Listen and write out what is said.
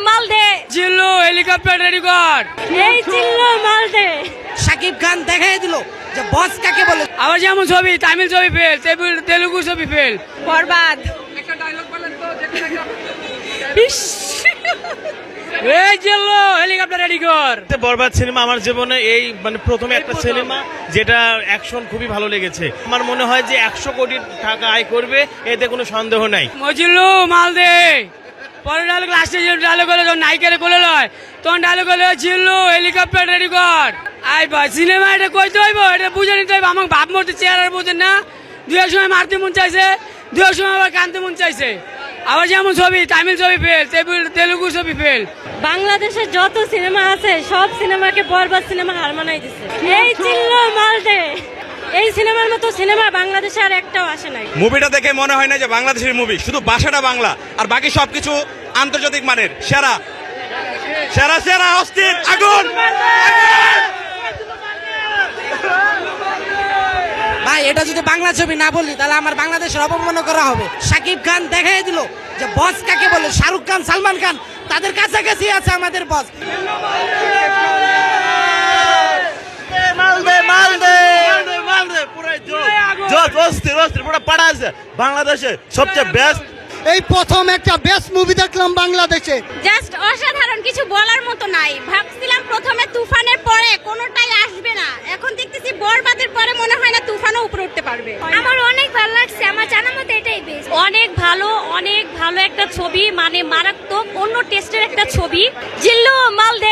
মালদে জিল্লু helicopter ready কর। এই চিল্লো মালদে। শাকিব খান দেখাই দিল যে বস কাকে বলে। আবার যেমন ছবি তামিল ছবি ফেল, তেলুগু ছবি ফেল। বরবাদ। একটা ডায়লগ বলেন তো, এই জিল্লু হেলিকপ্টার রেডি কর। বরবাদ সিনেমা আমার জীবনে এই মানে প্রথমে একটা সিনেমা যেটা অ্যাকশন খুবই ভালো লেগেছে। আমার মনে হয় যে 100 কোটি টাকা আয় করবে, এতে কোনো সন্দেহ নাই। মজিল্লু মাল দে। পরে ডায়লগ লাস্টে যে ডায়লগ হলো যখন নায়িকারে কোলে লয় তখন ডায়লগ হলো জিল্লু হেলিকপ্টার রেডি কর। আই ভাই সিনেমা এটা কইতে হইব, এটা বুঝে নিতে হইব। আমাকে ভাব মরতে চেহারা বোঝেন না। দু এক সময় মারতে মন চাইছে, দু এক সময় আবার কানতে মন চাইছে। আবার যেমন ছবি তামিল ছবি ফেল, তেলুগু ছবি ফেল। বাংলাদেশের যত সিনেমা আছে সব সিনেমাকে বরবাদ সিনেমা হার মানাই দিছে। এই চিল্লো মালদে। এই সিনেমার মতো সিনেমা বাংলাদেশে আর একটাও আসে নাই। মুভিটা দেখে মনে হয় না যে বাংলাদেশের মুভি, শুধু ভাষাটা বাংলা আর বাকি সবকিছু আন্তর্জাতিক মানের। সেরা সেরা সেরা অস্থির আগুন। ভাই এটা যদি বাংলা ছবি না বলি তাহলে আমার বাংলাদেশের অপমাননা করা হবে। শাকিব খান দেখাই দিল যে বস কাকে বলে। শাহরুখ খান, সালমান খান তাদের কাছাকাছি আছে আমাদের বস। বাংলাদেশে সবচেয়ে বেস্ট। এই প্রথম একটা বেস্ট মুভি দেখলাম বাংলাদেশে। জাস্ট অসাধারণ, কিছু বলার মতো নাই। ভাবছিলাম প্রথমে তুফানের পরে কোনোটাই আসবে না, এখন দেখতেছি বরবাদের পরে মনে হয় না তুফানও উপরে উঠতে পারবে। আমার অনেক ভালো লাগছে, আমার জানার মতো এটাই বেস্ট। অনেক ভালো একটা ছবি, মানে মারাত্মক অন্য টেস্টের একটা ছবি। জিল্লু মালদে।